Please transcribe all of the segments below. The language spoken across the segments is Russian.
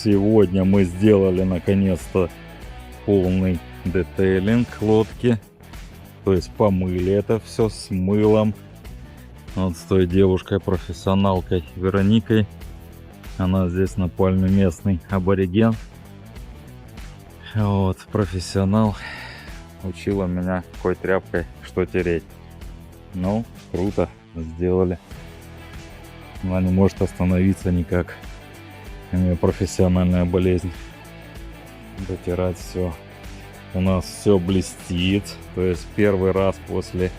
Сегодня мы сделали наконец-то полный детейлинг лодки. То есть помыли это все с мылом. Вот с той девушкой-профессионалкой Вероникой. Она здесь на пальме местный абориген. Вот, профессионал. Учила меня какой тряпкой что тереть. Ну, круто сделали. Она не может остановиться никак. У нее профессиональная болезнь. Дотирать все. У нас все блестит. То есть первый раз после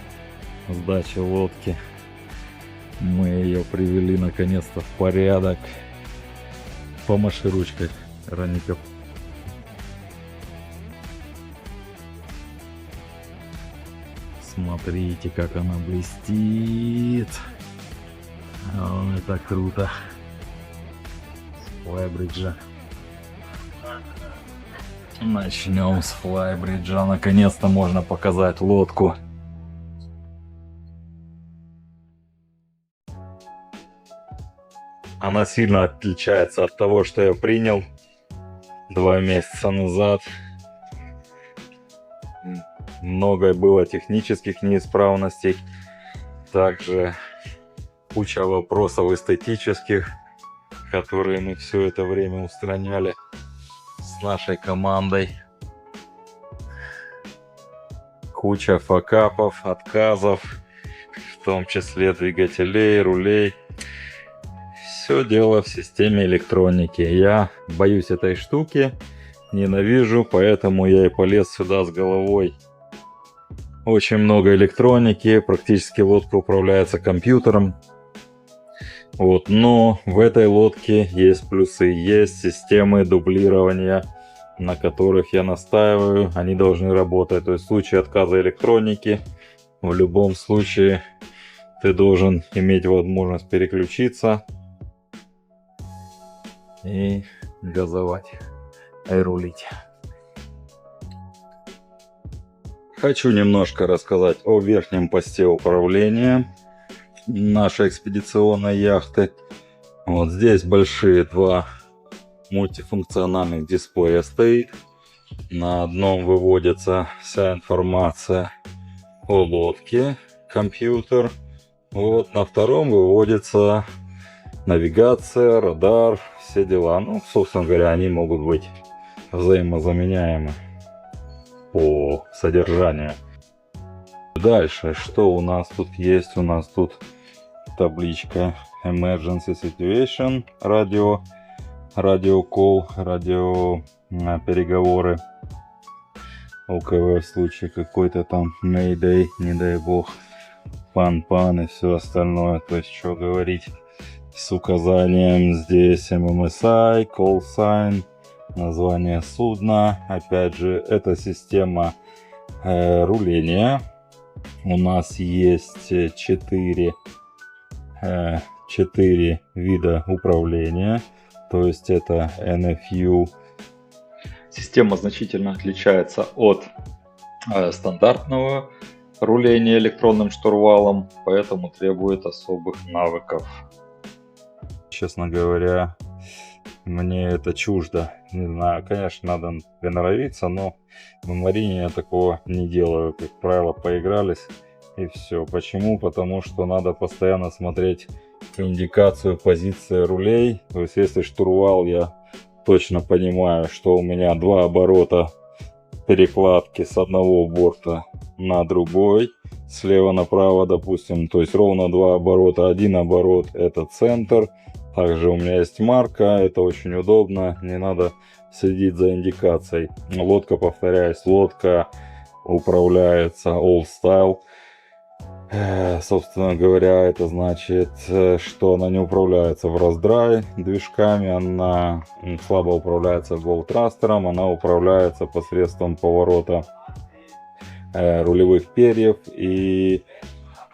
сдачи лодки мы ее привели наконец-то в порядок. Помаши ручкой, Раников. Смотрите, как она блестит. О, это круто. С флайбриджа. Начнем с флайбриджа. Наконец-то можно показать лодку. Она сильно отличается от того, что я принял 2 месяца назад. Много было технических неисправностей. Также куча вопросов эстетических, которые мы все это время устраняли с нашей командой. Куча факапов, отказов, в том числе двигателей, рулей. Все дело в системе электроники. Я боюсь этой штуки, ненавижу, поэтому я и полез сюда с головой. Очень много электроники, практически лодка управляется компьютером. Вот, но в этой лодке есть плюсы, есть системы дублирования, на которых я настаиваю, они должны работать. То есть в случае отказа электроники, в любом случае ты должен иметь возможность переключиться и газовать, и рулить. Хочу немножко рассказать о верхнем посте управления нашей экспедиционной яхты. Вот здесь большие 2 мультифункциональных дисплея стоит. На одном выводится вся информация о лодке, компьютер. Вот на втором выводится навигация, радар, все дела. Ну, собственно говоря, они могут быть взаимозаменяемы по содержанию. Дальше, что у нас тут есть? У нас тут табличка Emergency Situation, радио call, радио переговоры. ОКВ в случае какой-то там Mayday, не дай бог, пан-пан и все остальное. То есть, что говорить с указанием здесь MMSI, call sign, название судна. Опять же, это система руления. У нас есть 4 вида управления. То есть это NFU. Система значительно отличается от стандартного руления электронным штурвалом, поэтому требует особых навыков. Честно говоря, мне это чуждо. Не знаю, конечно, надо приноровиться, но в марине я такого не делаю. Как правило, поигрались и все. Почему? Потому что надо постоянно смотреть индикацию позиции рулей. То есть, если штурвал, я точно понимаю, что у меня 2 оборота перекладки с одного борта на другой. Слева направо, допустим, то есть ровно 2 оборота. 1 оборот это центр. Также у меня есть марка, это очень удобно, не надо следить за индикацией. Лодка, повторяюсь, лодка управляется all style. Собственно говоря, это значит, что она не управляется в раздрай движками, она слабо управляется болт-растером, она управляется посредством поворота рулевых перьев и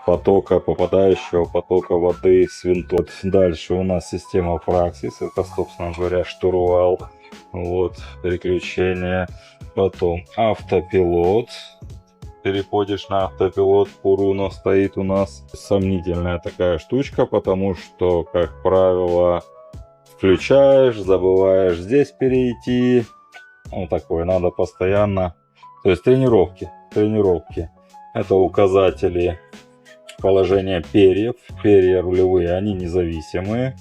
попадающего потока воды с винтов. Дальше у нас система Praxis, это, собственно говоря, штурвал, вот, переключение. Потом автопилот, переходишь на автопилот. Puruno стоит у нас. Сомнительная такая штучка, потому что, как правило, включаешь, забываешь здесь перейти. Вот такое, надо постоянно. То есть тренировки. Это указатели положения перьев. Перья рулевые, они независимые.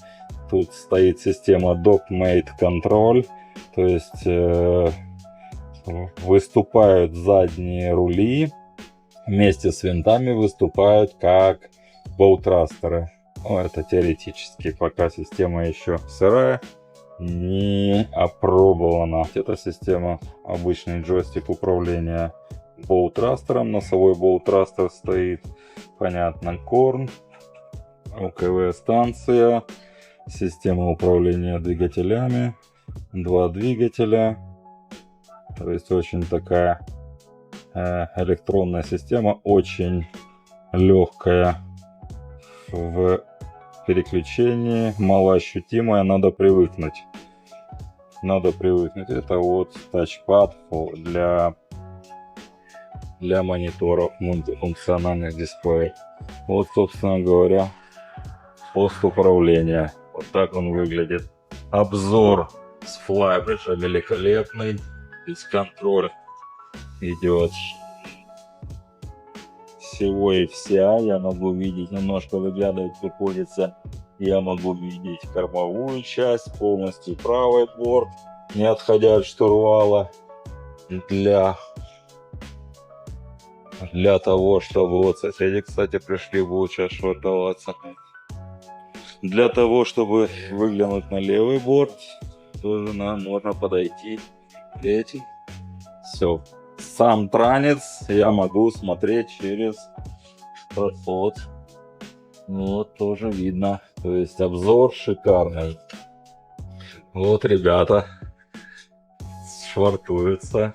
Тут стоит система DockMate Control. То есть выступают задние рули. Вместе с винтами выступают как боутрастеры. Это теоретически, пока система еще сырая, не опробована. Эта система обычный джойстик управления боутрастером. Носовой боутрастер стоит, понятно, корн, ОКВ станция, система управления двигателями, 2 двигателя. То есть очень такая электронная система, очень легкая в переключении, малоощутимая, надо привыкнуть. Это вот тачпад для мониторов мультифункциональных дисплеев. Вот, собственно говоря, пост управления. Вот так он выглядит. Обзор с флайбриджа великолепный. Бесконтроль идет. Всего и вся. Я могу видеть, немножко выглядывать приходится. Я могу видеть кормовую часть, полностью правый борт, не отходя от штурвала. Для того, чтобы вот соседи, кстати, пришли, будут сейчас швартоваться. Для того, чтобы выглянуть на левый борт, тоже нам можно подойти. Третий. Все. Сам транец я могу смотреть через проход. Вот тоже видно. То есть обзор шикарный. Вот ребята швартуются.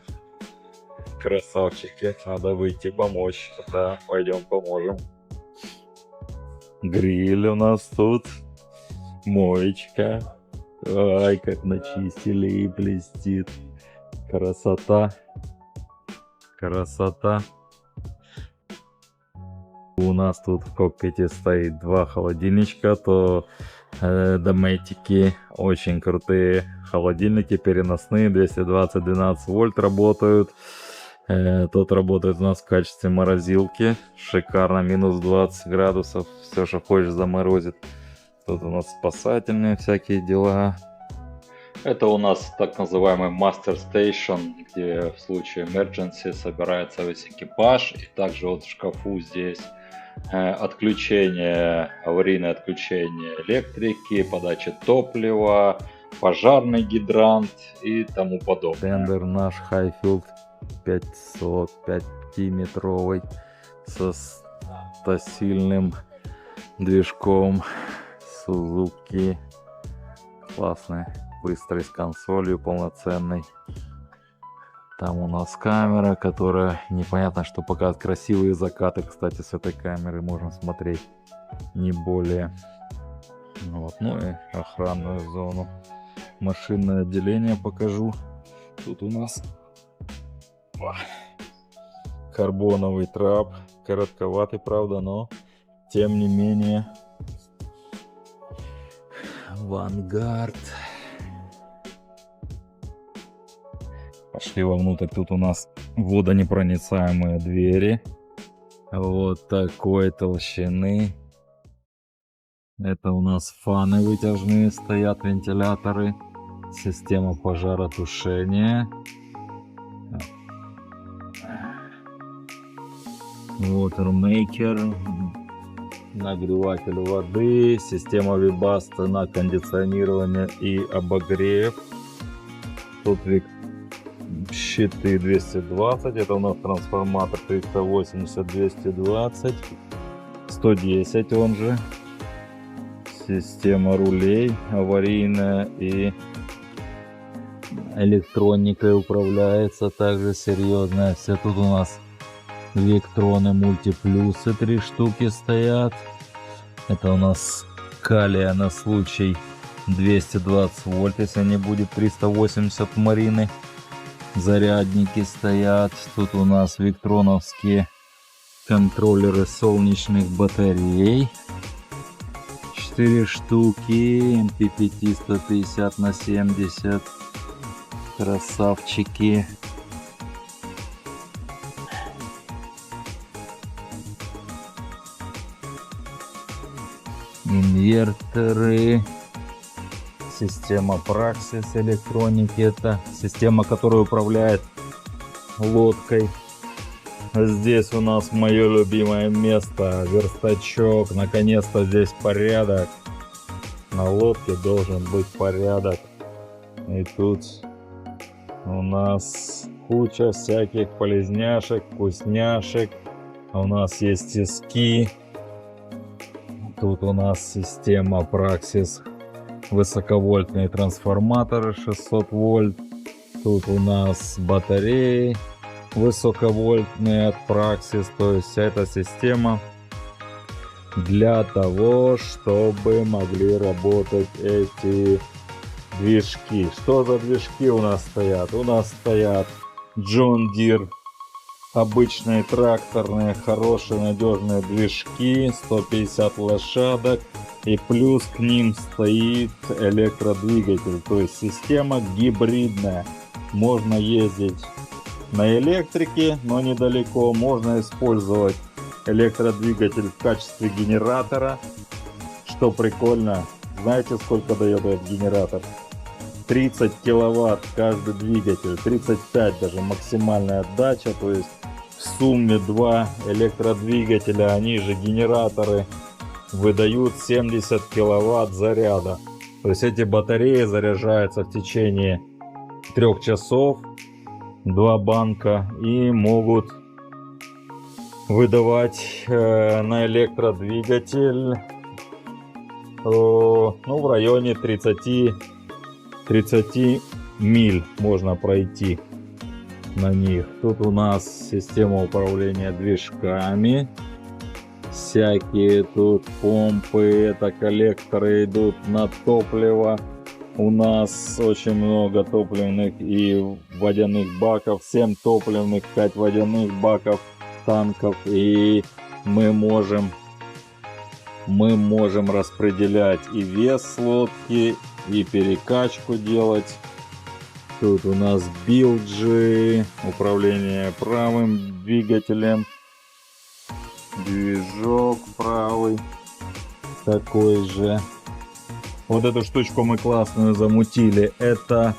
Красавчики. Надо выйти помочь. Да, пойдем поможем. Гриль у нас тут. Моечка. Ай, как начистили и блестит. Красота. У нас тут в кокпите стоит 2 холодильничка, то дометики, очень крутые холодильники, переносные, 220-12 вольт работают. Тут работает у нас в качестве морозилки, шикарно, минус 20 градусов, все, что хочешь, заморозит. Тут у нас спасательные всякие дела. Это у нас так называемый Master Station, где в случае emergency собирается весь экипаж. И также вот в шкафу здесь отключение, аварийное отключение электрики, подача топлива, пожарный гидрант и тому подобное. Тендер наш Highfield 500, 5-метровый, со 100-сильным движком Suzuki. Классный. Быстрый, с консолью полноценной. Там у нас камера, которая непонятно что показывает. Красивые закаты, кстати, с этой камеры можно смотреть. Не более. Вот. Ну и охранную зону. Машинное отделение покажу. Тут у нас карбоновый трап. Коротковатый, правда, но тем не менее. Vanguard. Пошли вовнутрь. Тут у нас водонепроницаемые двери. Вот такой толщины. Это у нас фаны вытяжные стоят, вентиляторы. Система пожаротушения. Watermaker. Нагреватель воды. Система Webasto на кондиционирование и обогрев. Тут щиты 220, это у нас трансформатор 380, 220, 110 он же. Система рулей аварийная и электроникой управляется, также серьезная. Все тут у нас Виктроны мультиплюсы 3 штуки стоят. Это у нас калия на случай 220 вольт, если не будет 380 марины. Зарядники стоят. Тут у нас виктроновские контроллеры солнечных батарей. 4 штуки, MPPT 150/70. Красавчики. Инверторы. Система Praxis электроники. Это система, которая управляет лодкой. Здесь у нас мое любимое место. Верстачок. Наконец-то здесь порядок. На лодке должен быть порядок. И тут у нас куча всяких полезняшек, вкусняшек. У нас есть тиски. Тут у нас система Praxis. Высоковольтные трансформаторы 600 вольт. Тут у нас батареи высоковольтные от Praxis. То есть вся эта система для того, чтобы могли работать эти движки. Что за движки у нас стоят? У нас стоят John Deere. Обычные тракторные, хорошие, надежные движки. 150 лошадок. И плюс к ним стоит электродвигатель. То есть система гибридная. Можно ездить на электрике, но недалеко. Можно использовать электродвигатель в качестве генератора. Что прикольно. Знаете, сколько дает этот генератор? 30 киловатт каждый двигатель. 35 даже максимальная отдача. То есть в сумме 2 электродвигателя, они же генераторы, выдают 70 киловатт заряда. То есть эти батареи заряжаются в течение 3 часов, 2 банка, и могут выдавать на электродвигатель в районе 30 миль можно пройти на них. Тут у нас система управления движками. Всякие тут помпы, это коллекторы идут на топливо. У нас очень много топливных и водяных баков. 7 топливных, 5 водяных баков, танков. И мы можем распределять и вес лодки, и перекачку делать. Тут у нас билджи, управление правым двигателем. Движок правый такой же. Вот эту штучку мы классную замутили. Это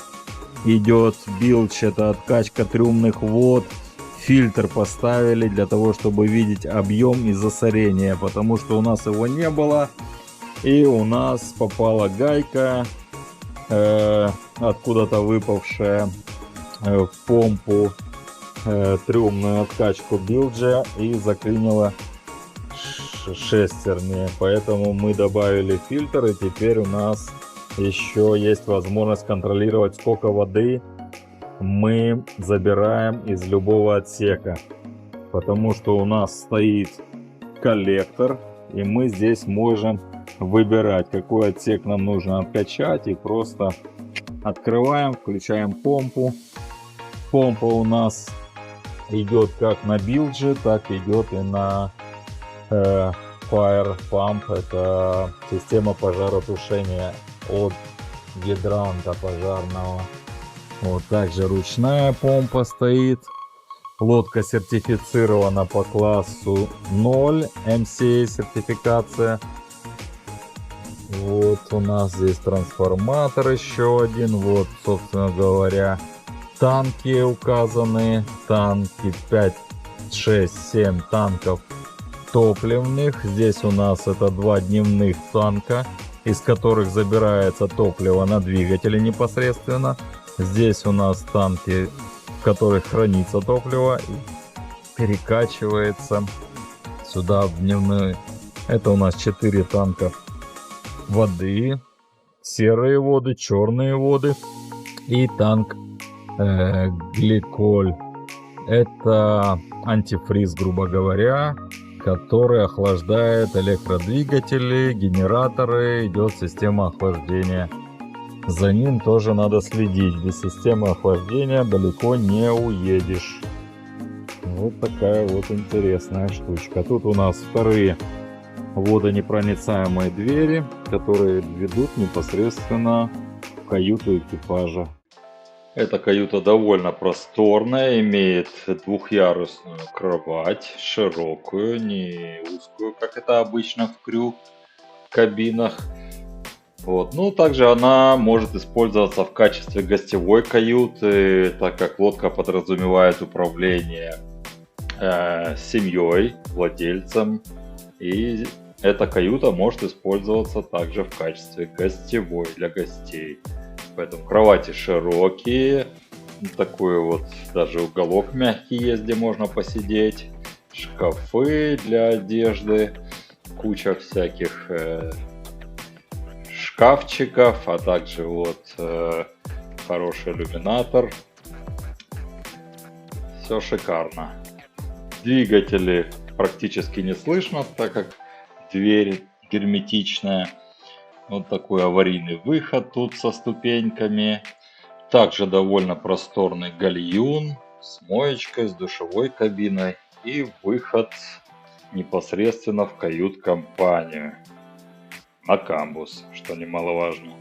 идет билдж, это откачка трюмных вод. Фильтр поставили для того, чтобы видеть объем и засорение, потому что у нас его не было. И у нас попала гайка, откуда-то выпавшая, в помпу, трюмную откачку билджа, и заклинила шестерни. Поэтому мы добавили фильтр, и теперь у нас еще есть возможность контролировать, сколько воды мы забираем из любого отсека. Потому что у нас стоит коллектор, и мы здесь можем выбирать, какой отсек нам нужно откачать, и просто открываем, включаем помпу. Помпа у нас идет как на билдже, так идет и на Fire Pump. Это система пожаротушения от гидранта пожарного. Вот также ручная помпа стоит. Лодка сертифицирована по классу 0, MCA сертификация. Вот у нас здесь трансформатор еще один. Вот, собственно говоря, танки указаны. Танки 5, 6, 7 танков топливных. Здесь у нас это 2 дневных танка, из которых забирается топливо на двигатели непосредственно. Здесь у нас танки, в которых хранится топливо и перекачивается сюда в дневной. Это у нас 4 танка воды, серые воды, черные воды и танк гликоль. Это антифриз, грубо говоря, который охлаждает электродвигатели, генераторы, идет система охлаждения. За ним тоже надо следить. Без системы охлаждения далеко не уедешь. Вот такая вот интересная штучка. Тут у нас вторые водонепроницаемые двери, которые ведут непосредственно в каюту экипажа. Эта каюта довольно просторная, имеет двухъярусную кровать, широкую, не узкую, как это обычно в крю-кабинах. Вот. Ну, также она может использоваться в качестве гостевой каюты, так как лодка подразумевает управление семьей, владельцем. И эта каюта может использоваться также в качестве гостевой для гостей. Поэтому кровати широкие, такой вот даже уголок мягкий есть, где можно посидеть. Шкафы для одежды, куча всяких шкафчиков, а также вот хороший иллюминатор. Все шикарно. Двигатели практически не слышно, так как дверь герметичная. Вот такой аварийный выход тут со ступеньками. Также довольно просторный гальюн с моечкой, с душевой кабиной. И выход непосредственно в кают-компанию. На камбуз, что немаловажно.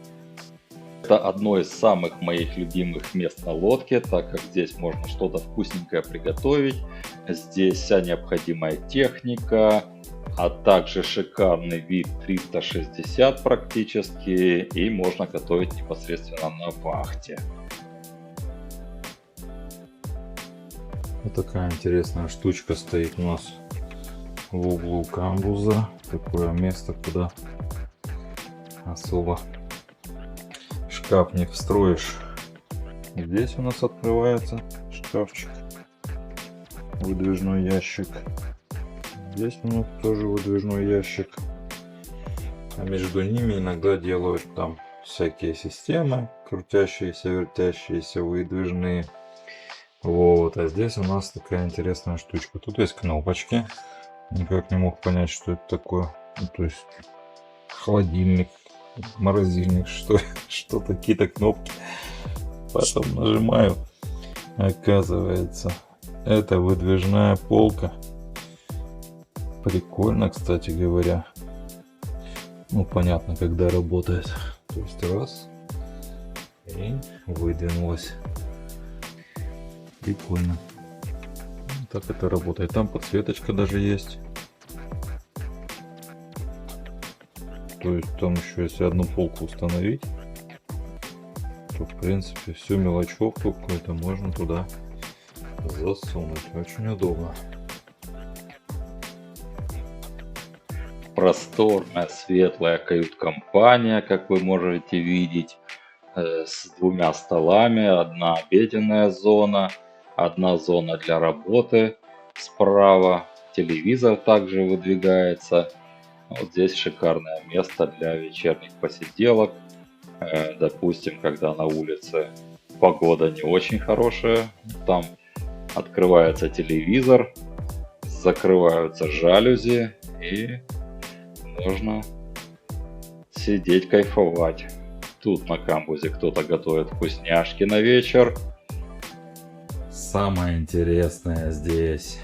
Это одно из самых моих любимых мест на лодке, так как здесь можно что-то вкусненькое приготовить. Здесь вся необходимая техника, а также шикарный вид 360 практически, и можно готовить непосредственно на вахте. Вот такая интересная штучка стоит у нас в углу камбуза. Такое место, куда особо шкаф не встроишь. Здесь у нас открывается шкафчик, выдвижной ящик. Здесь у нас тоже выдвижной ящик. А между ними иногда делают там всякие системы, крутящиеся, вертящиеся, выдвижные. Вот, а здесь у нас такая интересная штучка. Тут есть кнопочки. Никак не мог понять, что это такое. Ну, то есть холодильник, морозильник, что такие-то кнопки. Потом нажимаю. Оказывается, это выдвижная полка. Прикольно, кстати говоря. Ну, понятно, когда работает. То есть раз. И выдвинулась. Прикольно. Так это работает. Там подсветочка даже есть. То есть там еще, если одну полку установить, то в принципе всю мелочевку какую-то можно туда засунуть. Очень удобно. Просторная, светлая кают-компания, как вы можете видеть, с двумя столами. Одна обеденная зона, одна зона для работы справа. Телевизор также выдвигается. Вот здесь шикарное место для вечерних посиделок. Допустим, когда на улице погода не очень хорошая, там открывается телевизор, закрываются жалюзи и можно сидеть, кайфовать. Тут на камбузе кто-то готовит вкусняшки на вечер. Самое интересное здесь.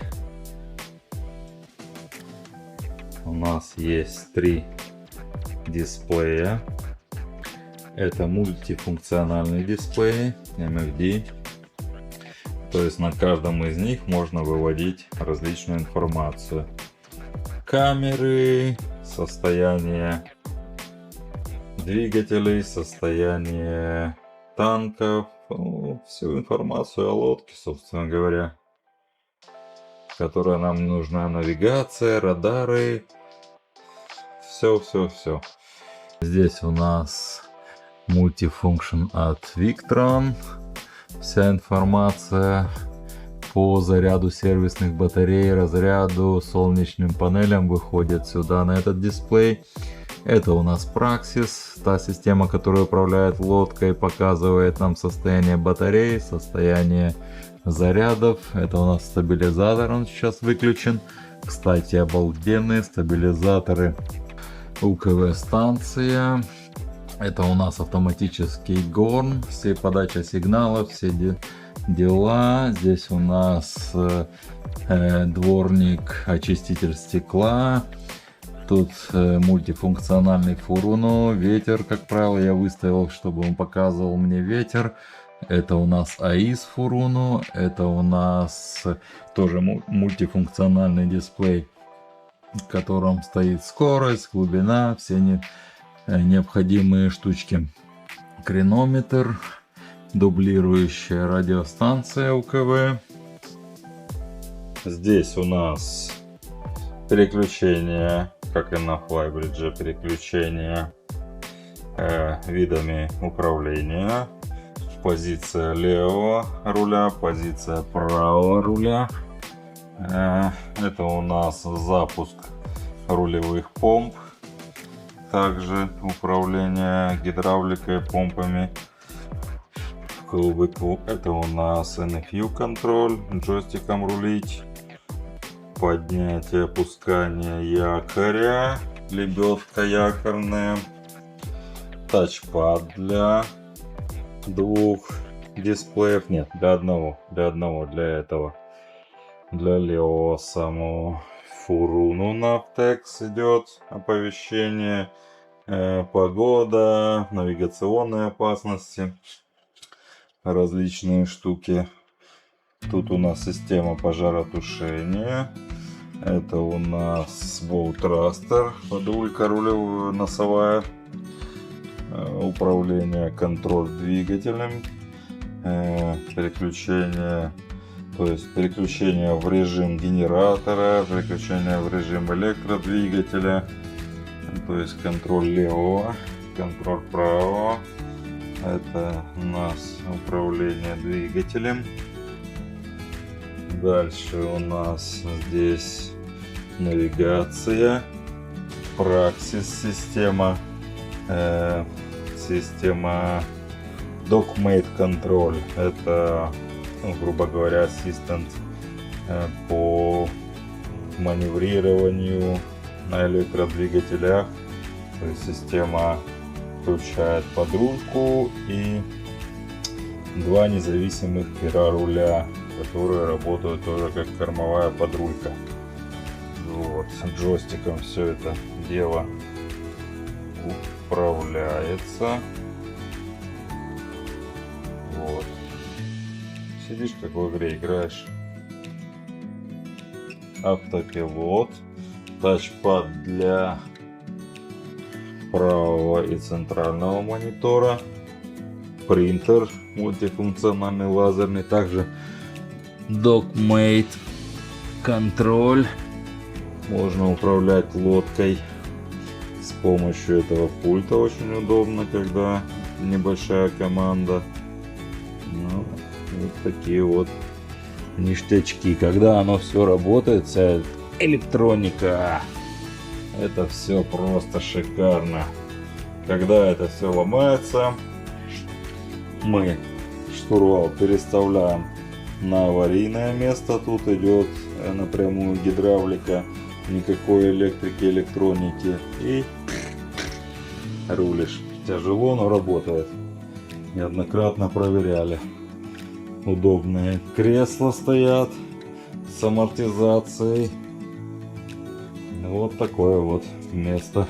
У нас есть 3 дисплея. Это мультифункциональный дисплей MFD. То есть на каждом из них можно выводить различную информацию. Камеры, состояние двигателей, состояние танков, ну, всю информацию о лодке, собственно говоря, которая нам нужна, навигация, радары, все. Здесь у нас мультифункшн от Victron, вся информация по заряду сервисных батарей, разряду, солнечным панелям выходит сюда на этот дисплей. Это у нас Praxis, та система, которая управляет лодкой, показывает нам состояние батареи, состояние зарядов. Это у нас стабилизатор, он сейчас выключен. Кстати, обалденные стабилизаторы. УКВ станция. Это у нас автоматический горн, все подача сигналов, все дела. Здесь у нас дворник, очиститель стекла. Тут мультифункциональный фурун, ветер, как правило, я выставил, чтобы он показывал мне ветер. Это у нас АИС фуруну, это у нас тоже мультифункциональный дисплей, в котором стоит скорость, глубина, все необходимые штучки. Кренометр, дублирующая радиостанция УКВ. Здесь у нас переключение, как и на флайбридже, переключение видами управления. Позиция левого руля, позиция правого руля. Это у нас запуск рулевых помп. Также управление гидравликой, помпами. Это у нас NFU контроль, джойстиком рулить. Поднятие, опускание якоря, лебедка якорная. Тачпад для двух дисплеев, нет, для одного, для этого, для левого самого фуруну Navtex идет оповещение, погода, навигационные опасности, различные штуки. Тут у нас система пожаротушения. Это у нас Bow Thruster, подулька рулевая, носовая. Управление, контроль двигателем, переключение, то есть переключение в режим генератора, переключение в режим электродвигателя, то есть контроль левого, контроль правого. Это у нас управление двигателем. Дальше у нас здесь навигация, Praxis система. Система DockMate Control. Это, грубо говоря, ассистент по маневрированию на электродвигателях. То есть система включает подрульку и два независимых пера руля, которые работают тоже как кормовая подрулька. Вот, джойстиком все это дело управляется. Вот. Сидишь как в игре играешь. Автопилот. Тачпад для правого и центрального монитора. Принтер мультифункциональный лазерный. Также DockMate контроль. Можно управлять лодкой с помощью этого пульта. Очень удобно, когда небольшая команда. Ну, вот такие вот ништячки. Когда оно все работает, вся электроника, это все просто шикарно. Когда это все ломается, мы штурвал переставляем на аварийное место. Тут идет напрямую гидравлика, никакой электрики, электроники, и рулишь. Тяжело, но работает. Неоднократно проверяли. Удобные кресла стоят с амортизацией. Вот такое вот место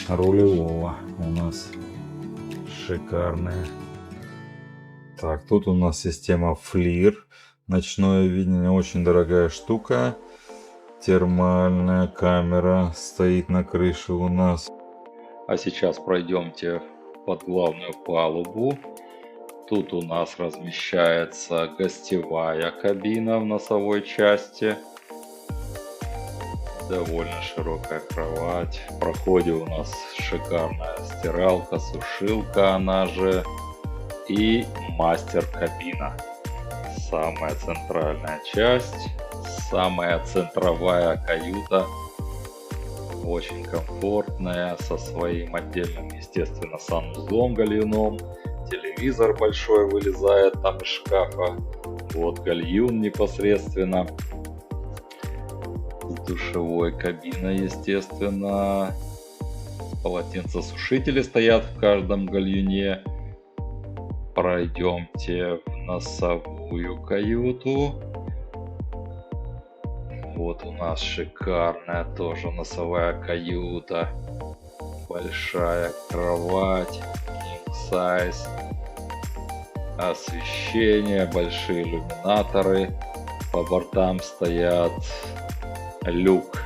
рулевого у нас шикарное. Так, тут у нас система FLIR. Ночное видение, очень дорогая штука. Термальная камера стоит на крыше у нас. А сейчас пройдемте под главную палубу. Тут у нас размещается гостевая кабина в носовой части. Довольно широкая кровать. В проходе у нас шикарная стиралка, сушилка, она же, и мастер-кабина. Самая центральная часть, самая центровая каюта. Очень комфортная, со своим отдельным, естественно, санузлом гальюном. Телевизор большой вылезает там из шкафа. Вот гальюн непосредственно. С душевой кабиной, естественно. Полотенцесушители стоят в каждом гальюне. Пройдемте в носовую каюту. Вот у нас шикарная тоже носовая каюта. Большая кровать, king size. Освещение, большие иллюминаторы. По бортам стоят люк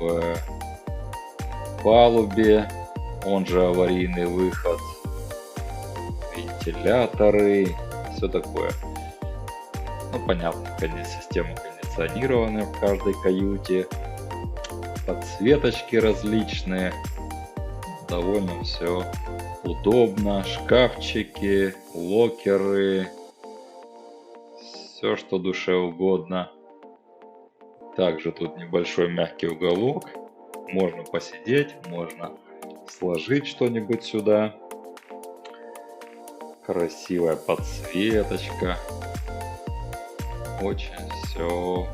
в палубе, он же аварийный выход, вентиляторы, все такое. Ну, понятно, система кондиционирования в каждой каюте, подсветочки различные, довольно все удобно, шкафчики, локеры, все, что душе угодно. Также тут небольшой мягкий уголок, можно посидеть, можно сложить что-нибудь сюда. Красивая подсветочка. Очень все,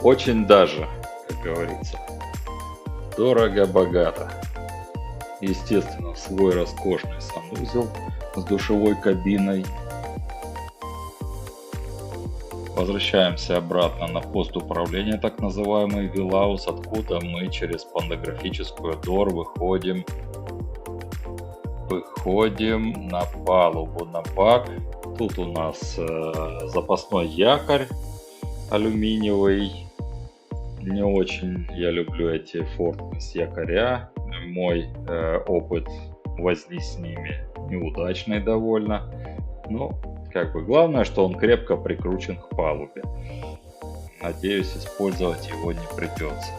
очень даже, как говорится, дорого-богато. Естественно, свой роскошный санузел с душевой кабиной. Возвращаемся обратно на пост управления, так называемый Вилаус, откуда мы через пантографическую дор выходим на палубу, на бак. Тут у нас запасной якорь алюминиевый. Не очень я люблю эти Фортнес якоря. Мой опыт возни с ними неудачный довольно. Но как бы главное, что он крепко прикручен к палубе. Надеюсь, использовать его не придется.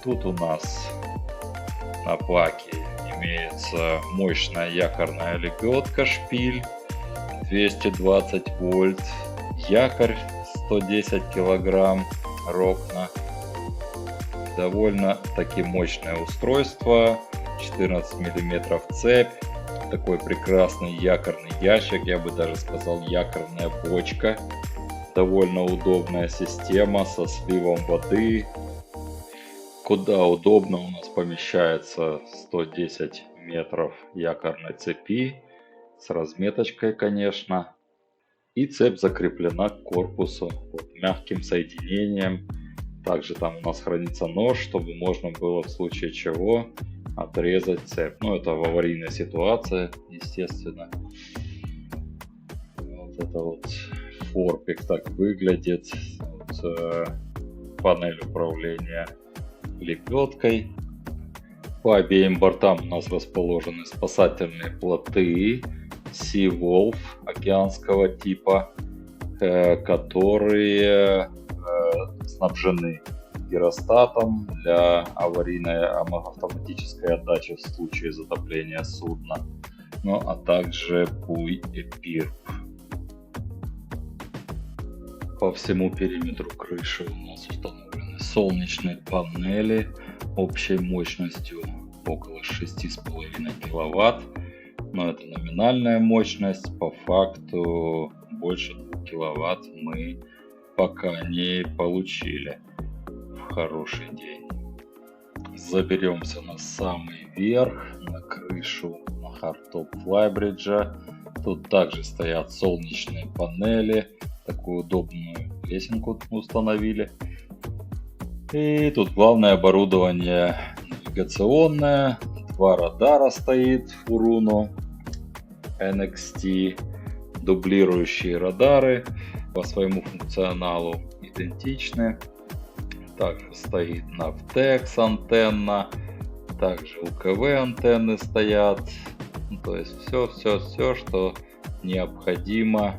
Тут у нас на баке имеется мощная якорная лебедка шпиль 220 вольт, якорь 110 килограмм Рокна. Довольно таки мощное устройство, 14 миллиметров цепь, такой прекрасный якорный ящик, я бы даже сказал якорная бочка. Довольно удобная система со сливом воды. Куда удобно у нас помещается 110 метров якорной цепи с разметочкой, конечно. И цепь закреплена к корпусу вот, мягким соединением. Также там у нас хранится нож, чтобы можно было в случае чего отрезать цепь. Ну, это в аварийной ситуации, естественно. Вот это вот форпик так выглядит. Вот, панель управления лебедкой. По обеим бортам у нас расположены спасательные плоты Sea Wolf океанского типа, которые снабжены гиростатом для аварийной автоматической отдачи в случае затопления судна, ну а также буй и пирп. По всему периметру крыши у нас установлены солнечные панели общей мощностью около 6,5 киловатт, но это номинальная мощность, по факту больше 2 киловатт мы пока не получили в хороший день. Заберемся на самый верх, на крышу, на хардтоп флайбриджа. Тут также стоят солнечные панели, такую удобную лесенку установили. И тут главное оборудование навигационное, 2 радара стоит у Руно NXT, дублирующие радары по своему функционалу идентичны. Также стоит Navtex антенна, также УКВ антенны стоят. То есть все, что необходимо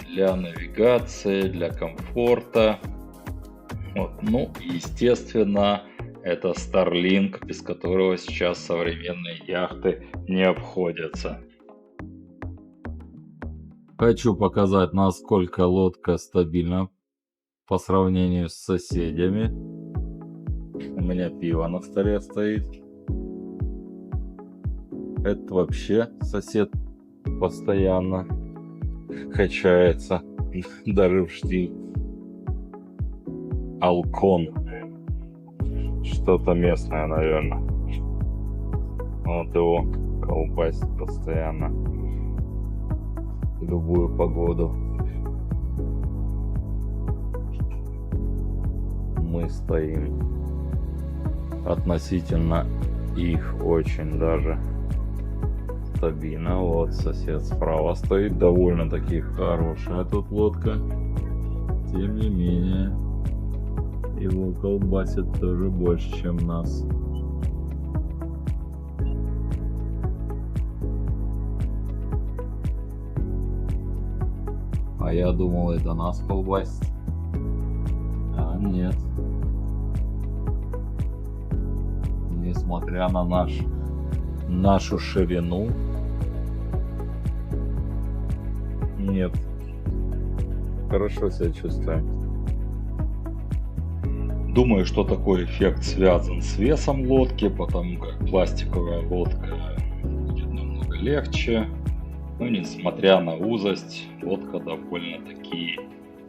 для навигации, для комфорта. Вот. Ну, естественно, это Starlink, без которого сейчас современные яхты не обходятся. Хочу показать, насколько лодка стабильна по сравнению с соседями. У меня пиво на столе стоит. Это вообще сосед постоянно качается, даже в штиль. Алкон. Что-то местное, наверное. Вот его колбасит постоянно. В любую погоду. мы стоим. Относительно их очень даже стабильно. Вот сосед справа стоит, довольно-таки хорошая тут лодка. Тем не менее, его колбасит тоже больше, чем нас. А я думал, это нас колбасит. А нет. Несмотря на нашу ширину, нет. Хорошо себя чувствуем. Думаю, что такой эффект связан с весом лодки, потому как пластиковая лодка будет намного легче. Но несмотря на узость, лодка довольно-таки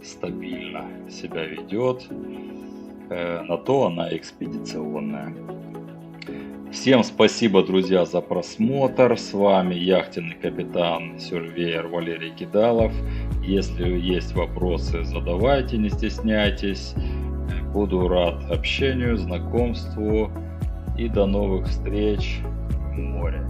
стабильно себя ведет. На то она экспедиционная. Всем спасибо, друзья, за просмотр. С вами яхтенный капитан Сюрвеер Валерий Кидалов. Если есть вопросы, задавайте, не стесняйтесь. Буду рад общению, знакомству и до новых встреч в море.